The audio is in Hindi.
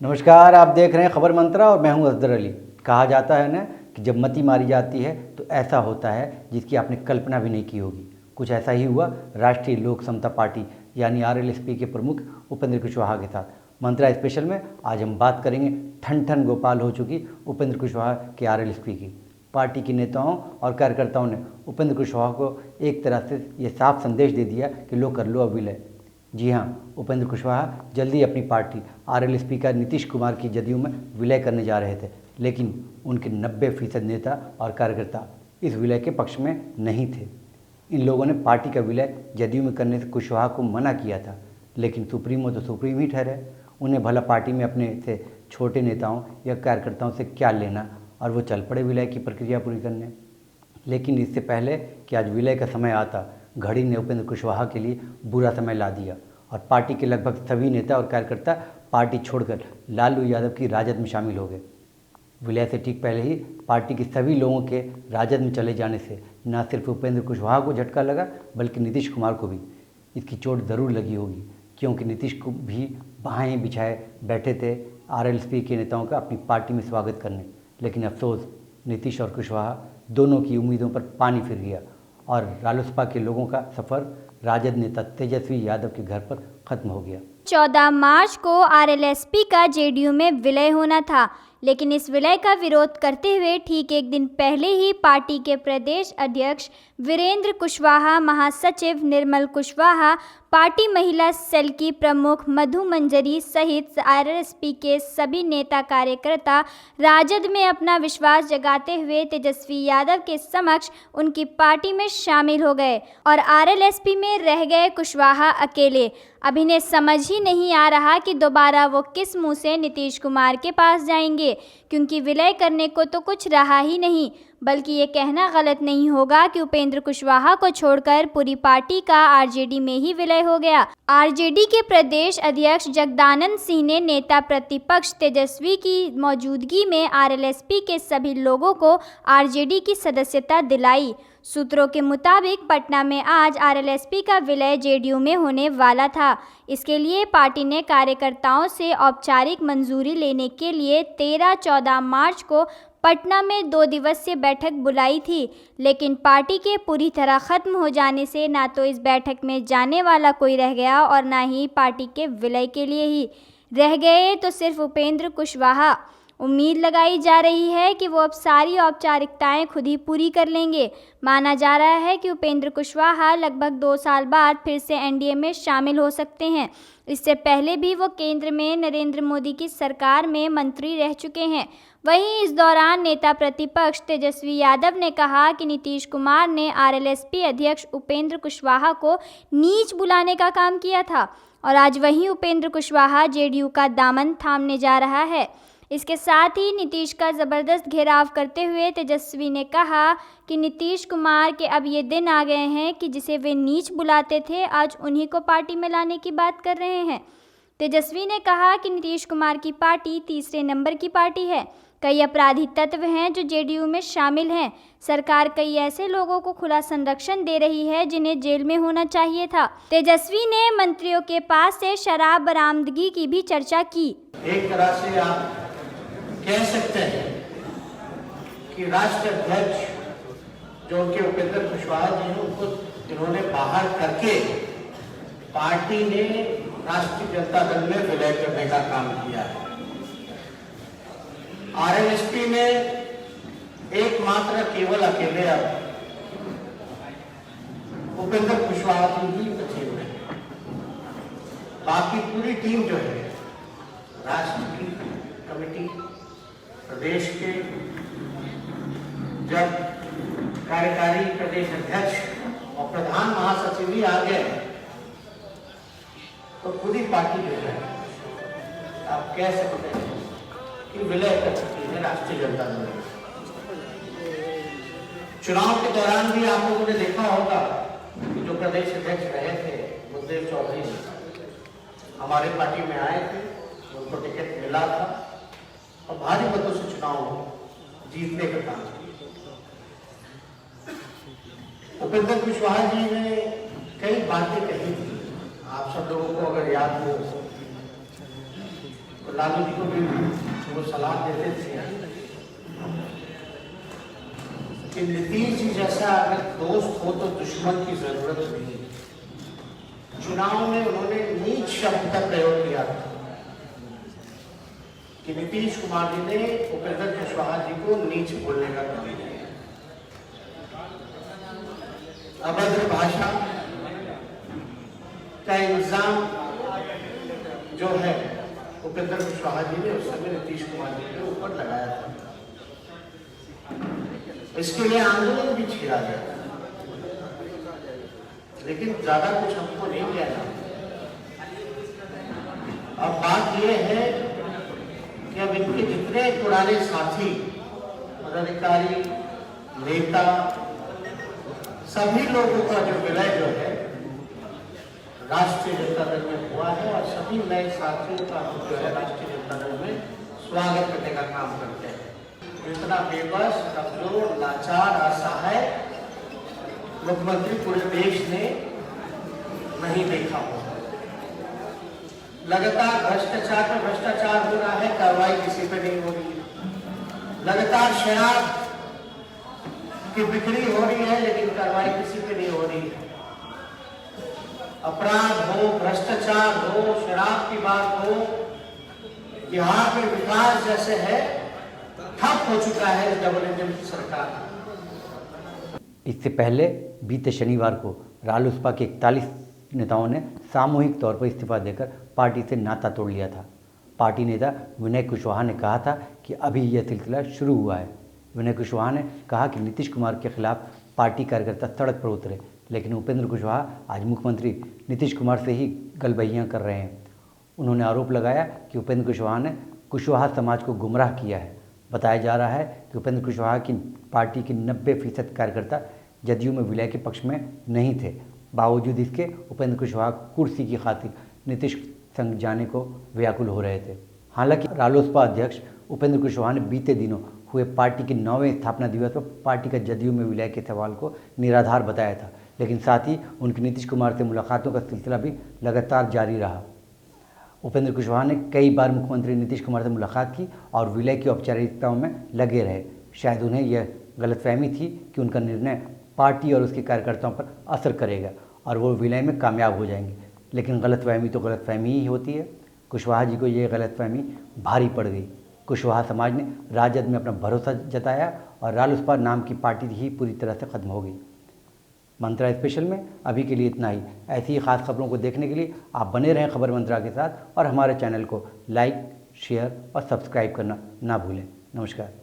नमस्कार, आप देख रहे हैं खबर मंत्रा और मैं हूं असदर अली। कहा जाता है ना कि जब मती मारी जाती है तो ऐसा होता है जिसकी आपने कल्पना भी नहीं की होगी। कुछ ऐसा ही हुआ राष्ट्रीय लोक समता पार्टी यानी RLSP के प्रमुख उपेंद्र कुशवाहा के साथ। मंत्रा स्पेशल में आज हम बात करेंगे ठन ठन गोपाल हो चुकी उपेंद्र कुशवाहा के RLSP की। पार्टी के नेताओं और कार्यकर्ताओं ने उपेंद्र कुशवाहा को एक तरह से ये साफ संदेश दे दिया कि लो कर लो अब विलय। जी हाँ, उपेंद्र कुशवाहा जल्दी अपनी पार्टी RLSP का नीतीश कुमार की जदयू में विलय करने जा रहे थे, लेकिन उनके 90% नेता और कार्यकर्ता इस विलय के पक्ष में नहीं थे। इन लोगों ने पार्टी का विलय जदयू में करने से कुशवाहा को मना किया था, लेकिन सुप्रीमो तो सुप्रीम ही ठहरे। उन्हें भला पार्टी में अपने से छोटे नेताओं या कार्यकर्ताओं से क्या लेना, और वो चल पड़े विलय की प्रक्रिया पूरी करने। लेकिन इससे पहले कि आज विलय का समय आता, घड़ी ने उपेंद्र कुशवाहा के लिए बुरा समय ला दिया और पार्टी के लगभग सभी नेता और कार्यकर्ता पार्टी छोड़कर लालू यादव की राजद में शामिल हो गए। विलय से ठीक पहले ही पार्टी के सभी लोगों के राजद में चले जाने से न सिर्फ उपेंद्र कुशवाहा को झटका लगा, बल्कि नीतीश कुमार को भी इसकी चोट ज़रूर लगी होगी, क्योंकि नीतीश को भी बाहें बिछाए बैठे थे RLSP के नेताओं का अपनी पार्टी में स्वागत करने। लेकिन अफसोस, नीतीश और कुशवाहा दोनों की उम्मीदों पर पानी फिर गया और रालोसपा के लोगों का सफ़र राजद नेता तेजस्वी यादव के घर पर खत्म हो गया। 14 मार्च को RLSP का JDU में विलय होना था, लेकिन इस विलय का विरोध करते हुए ठीक एक दिन पहले ही पार्टी के प्रदेश अध्यक्ष वीरेंद्र कुशवाहा, महासचिव निर्मल कुशवाहा, पार्टी महिला सेल की प्रमुख मधु मंजरी सहित RLSP के सभी नेता कार्यकर्ता राजद में अपना विश्वास जगाते हुए तेजस्वी यादव के समक्ष उनकी पार्टी में शामिल हो गए और RLSP में रह गए कुशवाहा अकेले। अब इन्हें समझ ही नहीं आ रहा कि दोबारा वो किस मुंह से नीतीश कुमार के पास जाएंगे, क्योंकि विलय करने को तो कुछ रहा ही नहीं। बल्कि ये कहना गलत नहीं होगा कि उपेंद्र कुशवाहा को छोड़कर पूरी पार्टी का RJD में ही विलय हो गया। RJD के प्रदेश अध्यक्ष जगदानंद सिंह ने नेता प्रतिपक्ष तेजस्वी की मौजूदगी में RLSP के सभी लोगों को RJD की सदस्यता दिलाई। सूत्रों के मुताबिक पटना में आज RLSP का विलय JDU में होने वाला था। इसके लिए पार्टी ने कार्यकर्ताओं से औपचारिक मंजूरी लेने के लिए 13-14 मार्च को पटना में 2 दिवसीय बैठक बुलाई थी, लेकिन पार्टी के पूरी तरह खत्म हो जाने से ना तो इस बैठक में जाने वाला कोई रह गया और ना ही पार्टी के विलय के लिए ही रह गए तो सिर्फ उपेंद्र कुशवाहा। उम्मीद लगाई जा रही है कि वो अब सारी औपचारिकताएं खुद ही पूरी कर लेंगे। माना जा रहा है कि उपेंद्र कुशवाहा लगभग 2 साल बाद फिर से NDA में शामिल हो सकते हैं। इससे पहले भी वो केंद्र में नरेंद्र मोदी की सरकार में मंत्री रह चुके हैं। वहीं इस दौरान नेता प्रतिपक्ष तेजस्वी यादव ने कहा कि नीतीश कुमार ने RLSP अध्यक्ष उपेंद्र कुशवाहा को नीच बुलाने का काम किया था और आज वहीं उपेंद्र कुशवाहा JDU का दामन थामने जा रहा है। इसके साथ ही नीतीश का ज़बरदस्त घेराव करते हुए तेजस्वी ने कहा कि नीतीश कुमार के अब ये दिन आ गए हैं कि जिसे वे नीच बुलाते थे, आज उन्हीं को पार्टी में लाने की बात कर रहे हैं। तेजस्वी ने कहा कि नीतीश कुमार की पार्टी तीसरे नंबर की पार्टी है। कई अपराधी तत्व हैं जो JDU में शामिल हैं। सरकार कई ऐसे लोगों को खुला संरक्षण दे रही है जिन्हें जेल में होना चाहिए था। तेजस्वी ने मंत्रियों के पास से शराब बरामदगी की भी चर्चा की। एक तरह से आप कह सकते हैं कि राष्ट्रीय अध्यक्ष जो उनके उपेंद्र कुशवाहा जी हैं, उनको इन्होंने बाहर करके पार्टी ने राष्ट्रीय जनता दल में विलय करने का काम किया है। RLSP में एकमात्र केवल अकेले अब उपेंद्र कुशवाहा जी ही बचे हुए हैं। बाकी पूरी टीम जो है राष्ट्रीय कमेटी, प्रदेश के जब कार्यकारी प्रदेश अध्यक्ष और प्रधान महासचिव भी आ गए तो पूरी पार्टी जो है आप कह सकते हैं कि विलय कर सकती है राष्ट्रीय जनता दल। चुनाव के दौरान भी आप लोगों ने देखा होगा कि जो प्रदेश अध्यक्ष रहे थे बुद्धदेव चौधरी हमारे पार्टी में आए थे, उनको टिकट मिला था और भारी मतों से चुनाव जीतने का काम किया। उपेंद्र कुशवाहा जी ने कई बातें कही थी, आप सब लोगों को अगर याद हो तो लालू जी को भी वो सलाह देते थे कि नीतीश जी जैसा अगर दोस्त हो तो दुश्मन की जरूरत नहीं। चुनाव में उन्होंने नीच शब्द का प्रयोग किया था कि नीतीश कुमार जी ने उपेंद्र कुशवाहा जी को नीच बोलने का काम किया। अभद्र भाषा का इल्जाम जो है उपेंद्र कुशवाहा जी ने उस समय नीतीश कुमार जी के ऊपर लगाया था। इसके लिए आंदोलन भी छिड़ा गया, लेकिन ज्यादा कुछ हमको नहीं किया था। अब बात यह है कि अब इनके जितने पुराने साथी, पदाधिकारी, नेता, सभी लोगों का जो विलय जो है राष्ट्रीय जनता दल में हुआ है और सभी नए साथियों का जो है राष्ट्रीय जनता दल में स्वागत करने का काम करते हैं। इतना बेबस, कमजोर, लाचार, असहाय मुख्यमंत्री पूरे देश ने नहीं देखा हो। लगातार भ्रष्टाचार पर भ्रष्टाचार हो रहा है, कार्रवाई किसी पे नहीं हो रही है। लगातार शराब की बिक्री हो रही है, लेकिन कार्रवाई किसी पे नहीं हो रही है। अपराध हो, भ्रष्टाचार हो, शराब की बात हो, बिहार में विकास जैसे है ठप हो चुका है इस डबल इंजन की सरकार। इससे पहले बीते शनिवार को रालोसपा के 41 नेताओं ने सामूहिक तौर पर इस्तीफा देकर पार्टी से नाता तोड़ लिया था। पार्टी नेता विनय कुशवाहा ने कहा था कि अभी यह सिलसिला शुरू हुआ है। विनय कुशवाहा ने कहा कि नीतीश कुमार के खिलाफ पार्टी कार्यकर्ता सड़क पर उतरे, लेकिन उपेंद्र कुशवाहा आज मुख्यमंत्री नीतीश कुमार से ही गलबहियाँ कर रहे हैं। उन्होंने आरोप लगाया कि उपेंद्र कुशवाहा ने कुशवाहा समाज को गुमराह किया है। बताया जा रहा है कि उपेंद्र कुशवाहा की पार्टी के 90% कार्यकर्ता जदयू में विलय के पक्ष में नहीं थे। बावजूद इसके उपेंद्र कुशवाहा कुर्सी की खातिर नीतीश संग जाने को व्याकुल हो रहे थे। हालांकि रालोसपा अध्यक्ष उपेंद्र कुशवाहा ने बीते दिनों हुए पार्टी के 9वें स्थापना दिवस पर पार्टी का जदयू में विलय के सवाल को निराधार बताया था, लेकिन साथ ही उनकी नीतीश कुमार से मुलाकातों का सिलसिला भी लगातार जारी रहा। उपेंद्र कुशवाहा ने कई बार मुख्यमंत्री नीतीश कुमार से मुलाकात की और विलय की औपचारिकताओं में लगे रहे। शायद उन्हें यह गलतफहमी थी कि उनका निर्णय पार्टी और उसके कार्यकर्ताओं पर असर करेगा और वो विलय में कामयाब हो जाएंगे, लेकिन गलतफहमी तो गलतफहमी ही होती है। कुशवाहा जी को यह गलतफहमी भारी पड़ गई। कुशवाहा समाज ने राजद में अपना भरोसा जताया और रालोसपा नाम की पार्टी ही पूरी तरह से खत्म हो गई। मंत्रा स्पेशल में अभी के लिए इतना ही। ऐसी ही खास खबरों को देखने के लिए आप बने रहें खबर मंत्रा के साथ और हमारे चैनल को लाइक, शेयर और सब्सक्राइब करना ना भूलें। नमस्कार।